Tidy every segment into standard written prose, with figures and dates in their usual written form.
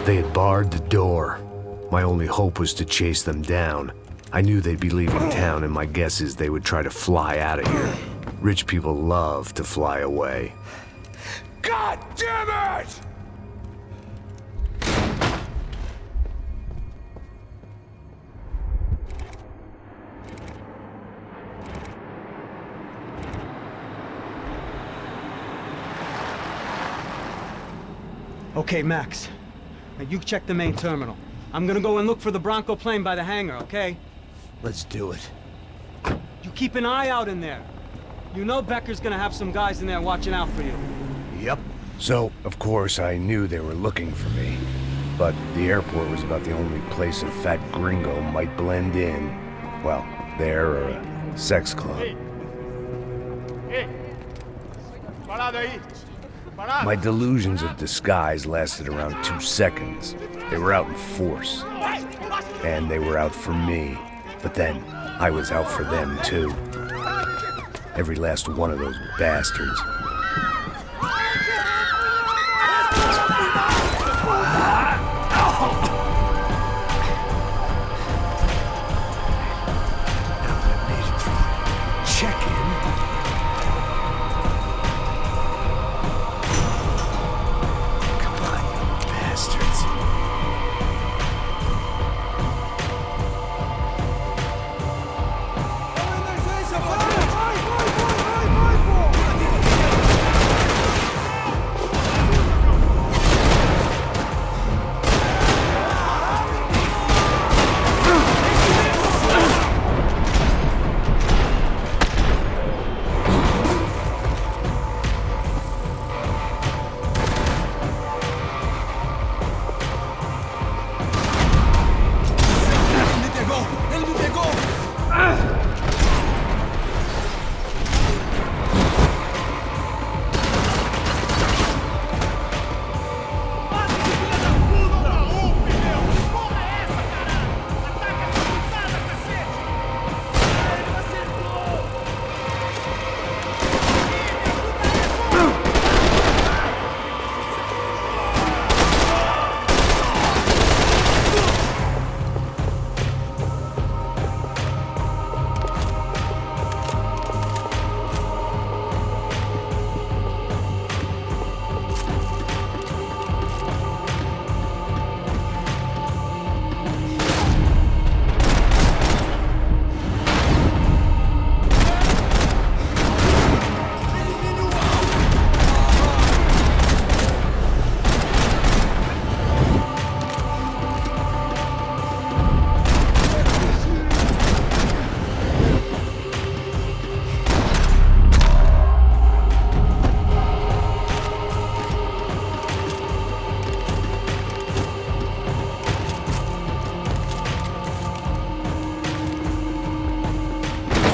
They had barred the door. My only hope was to chase them down. I knew they'd be leaving town, and my guess is they would try to fly out of here. Rich people love to fly away. God damn it! Okay, Max. Now you check the main terminal. I'm gonna go and look for the Bronco plane by the hangar, okay? Let's do it. You keep an eye out in there. You know Becker's gonna have some guys in there watching out for you. Yep. So, of course, I knew they were looking for me. But the airport was about the only place a fat gringo might blend in. Well, there or a sex club. My delusions of disguise lasted around 2 seconds. They were out in force. And they were out for me. But then, I was out for them too. Every last one of those bastards.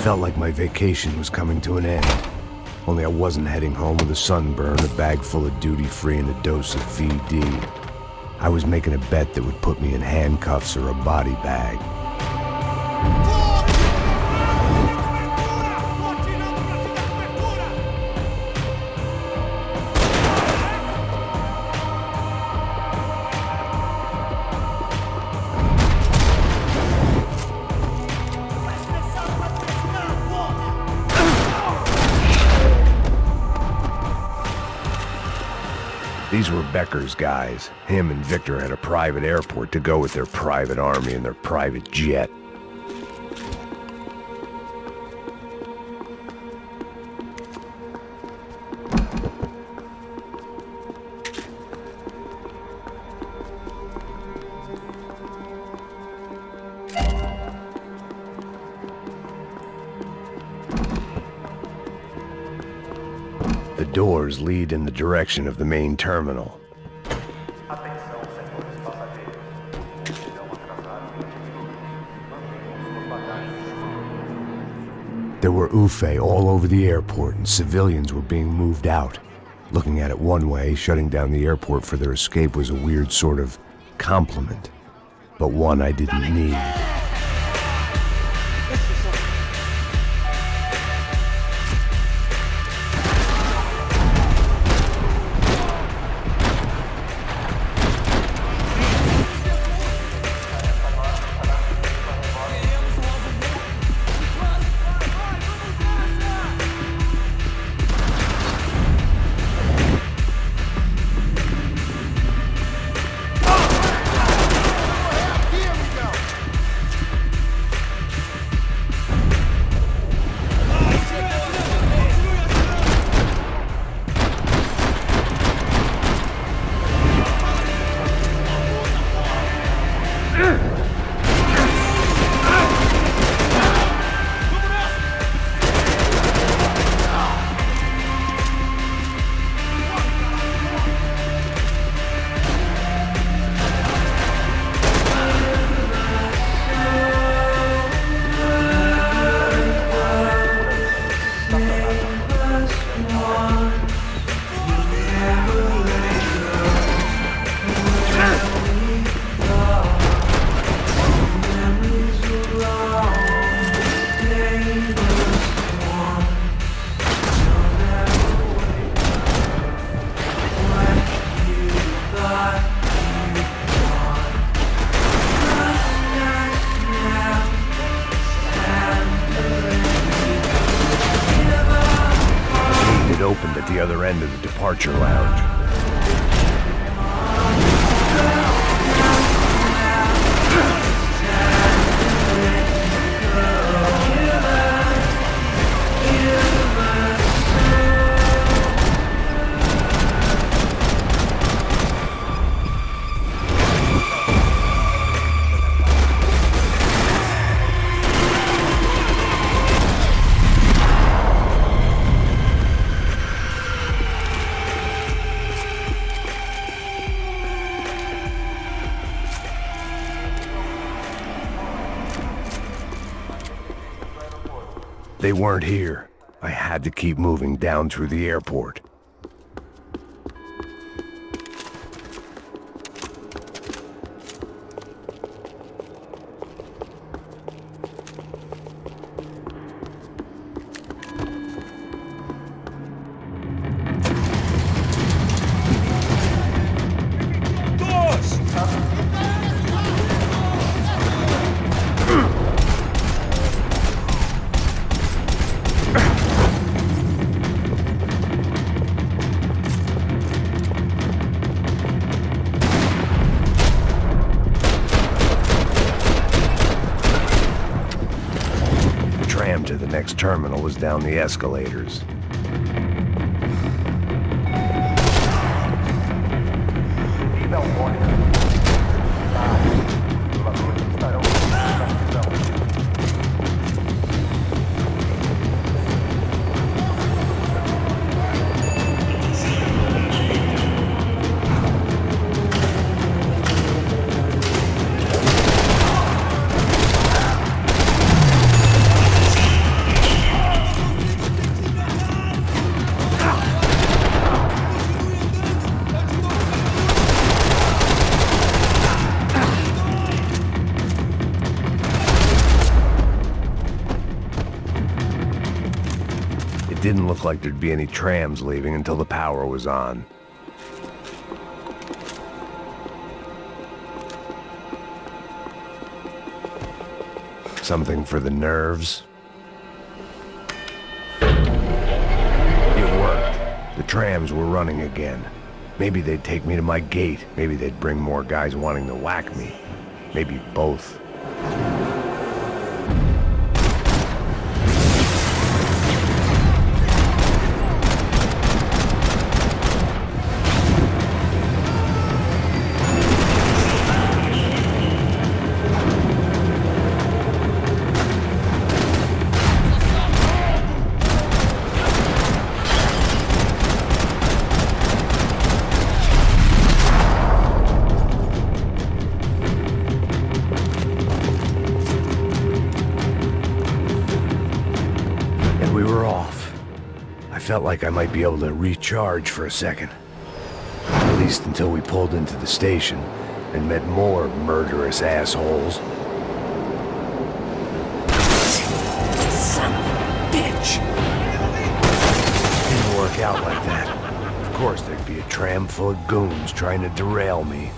Felt like my vacation was coming to an end. Only I wasn't heading home with a sunburn, a bag full of duty-free, and a dose of VD. I was making a bet that would put me in handcuffs or a body bag. These were Becker's guys. Him and Victor had a private airport to go with their private army and their private jet. The doors lead in the direction of the main terminal. There were UFE all over the airport, and civilians were being moved out. Looking at it one way, shutting down the airport for their escape was a weird sort of compliment, but one I didn't need. at the other end of the departure lounge. They weren't here. I had to keep moving down through the airport. To the next terminal was down the escalators. It didn't look like there'd be any trams leaving until the power was on. Something for the nerves. It worked. The trams were running again. Maybe they'd take me to my gate. Maybe they'd bring more guys wanting to whack me. Maybe both. Felt like I might be able to recharge for a second. At least until we pulled into the station and met more murderous assholes. Son of a bitch! Didn't work out like that. Of course there'd be a tram full of goons trying to derail me.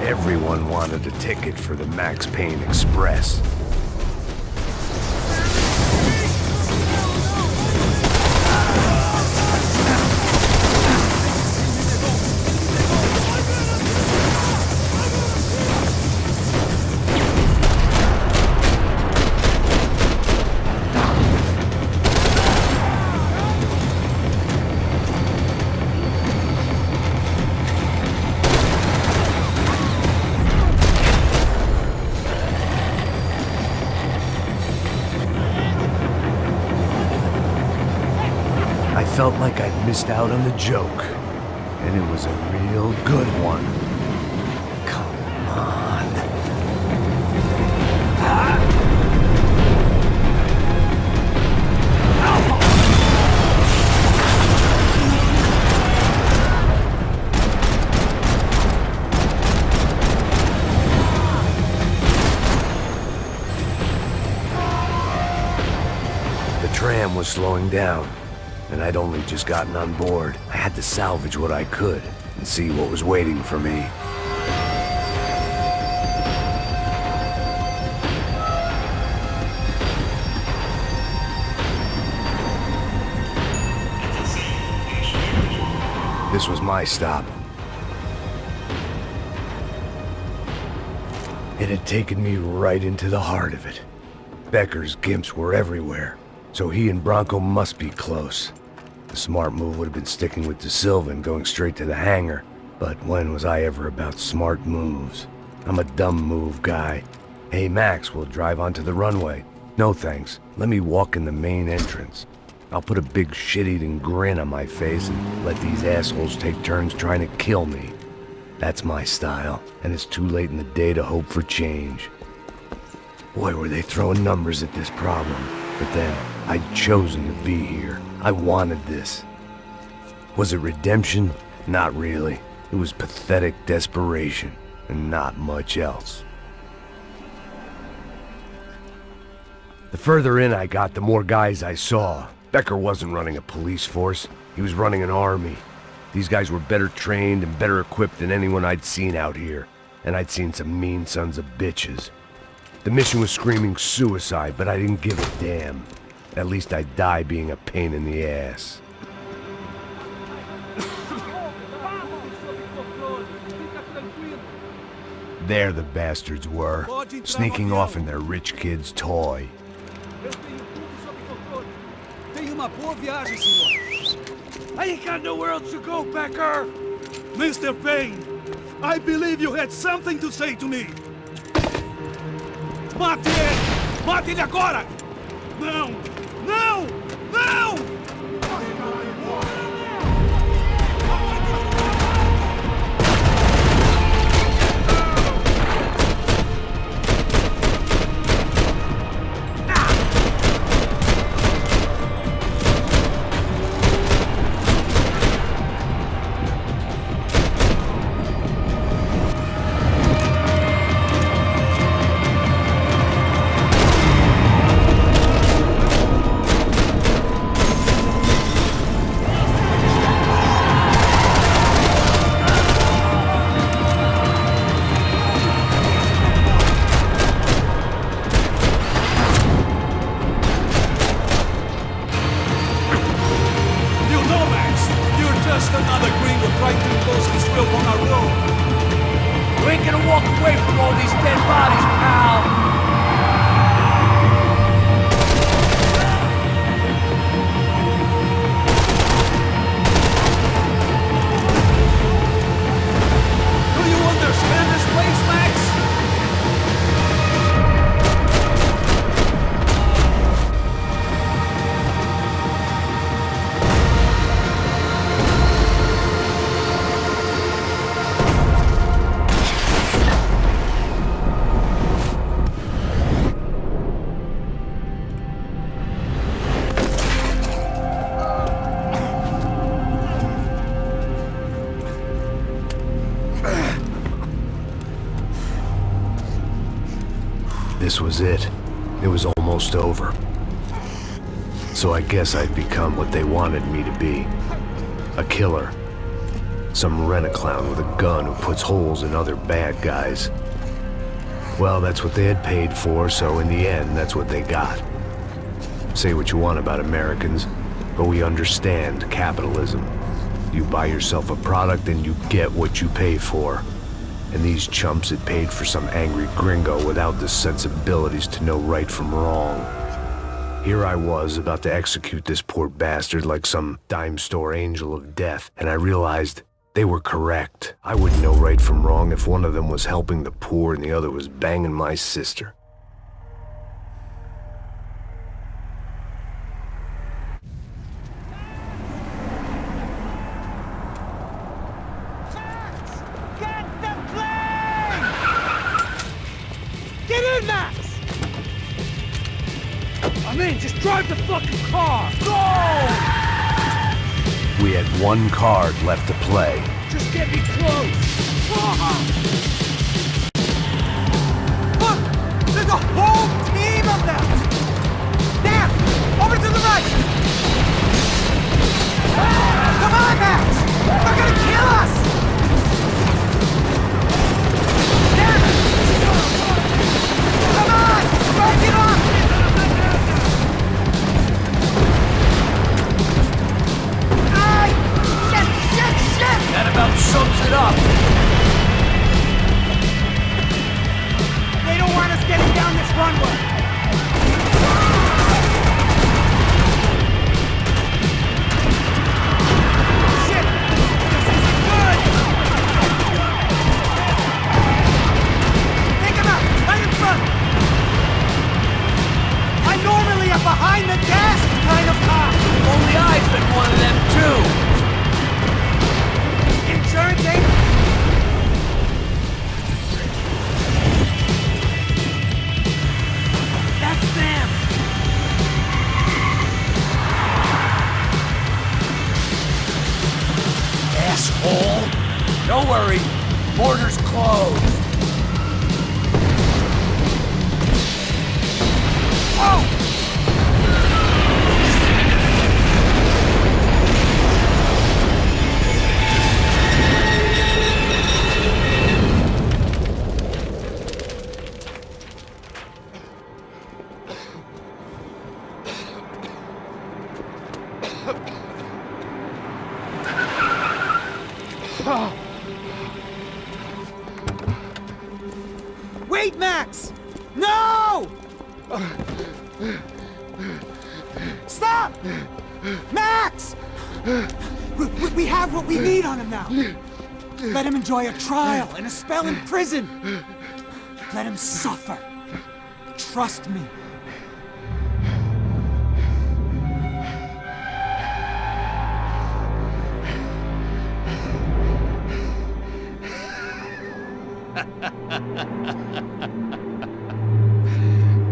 Everyone wanted a ticket for the Max Payne Express. felt like I'd missed out on the joke. And it was a real good one. Come on. The tram was slowing down, and I'd only just gotten on board. I had to salvage what I could and see what was waiting for me. This was my stop. It had taken me right into the heart of it. Becker's gimps were everywhere, so he and Bronco must be close. The smart move would have been sticking with De Silva and going straight to the hangar, but when was I ever about smart moves? I'm a dumb move guy. Hey Max, we'll drive onto the runway. No thanks, let me walk in the main entrance. I'll put a big shit-eating grin on my face and let these assholes take turns trying to kill me. That's my style, and it's too late in the day to hope for change. Boy, were they throwing numbers at this problem. But then, I'd chosen to be here. I wanted this. Was it redemption? Not really. It was pathetic desperation, and not much else. The further in I got, the more guys I saw. Becker wasn't running a police force. He was running an army. These guys were better trained and better equipped than anyone I'd seen out here. And I'd seen some mean sons of bitches. The mission was screaming suicide, but I didn't give a damn. At least I'd die being a pain in the ass. There the bastards were, sneaking off in their rich kid's toy. I ain't got nowhere else to go, Becker! Mr. Payne, I believe you had something to say to me. Mate ele! Mate ele agora! Não! Não! Não! This was it. It was almost over. So I guess I'd become what they wanted me to be. A killer. Some rent-a-clown with a gun who puts holes in other bad guys. Well, that's what they had paid for, so in the end, that's what they got. Say what you want about Americans, but we understand capitalism. You buy yourself a product and you get what you pay for. And these chumps had paid for some angry gringo without the sensibilities to know right from wrong. Here I was, about to execute this poor bastard like some dime store angel of death, and I realized they were correct. I wouldn't know right from wrong if one of them was helping the poor and the other was banging my sister. I'm in. Just drive the fucking car. Go! We had one card left to play. Just get me close. Look! There's a whole team of them! There! Over to the right! Come on, Max! They're gonna kill us! There! Come on! Break it up! Ay! Shit! Shit! Shit! That about sums it up. They don't want us getting down this runway! Shit! This isn't good! Take him out! Right in front! I'm normally a behind the desk kind of cop! Only I've been one of them too. Insurance ain't... That's them! Asshole. Don't worry. Border's closed. Oh! Wait, Max! No! Stop! Max! We have what we need on him now. Let him enjoy a trial and a spell in prison. Let him suffer. Trust me.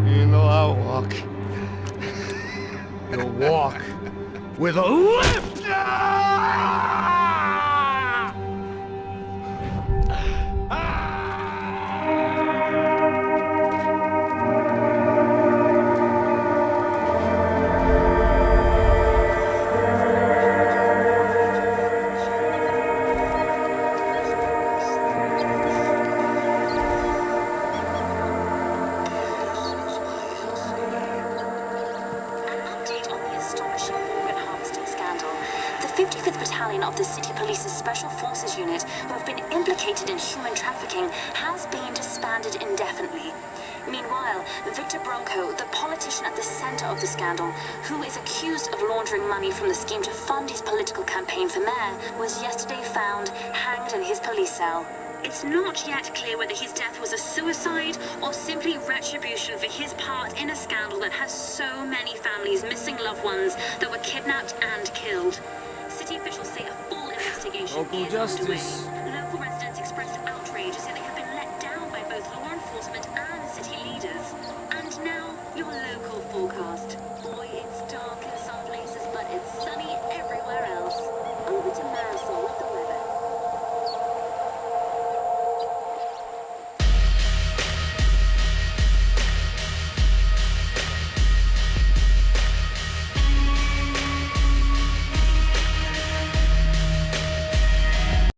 You know I'll walk. You'll walk with a limp. The 55th Battalion of the City Police's Special Forces Unit, who have been implicated in human trafficking, has been disbanded indefinitely. Meanwhile, Victor Bronco, the politician at the center of the scandal, who is accused of laundering money from the scheme to fund his political campaign for mayor, was yesterday found hanged in his police cell. It's not yet clear whether his death was a suicide or simply retribution for his part in a scandal that has so many families missing loved ones that were kidnapped and killed. City officials say a full investigation Local is justice. underway.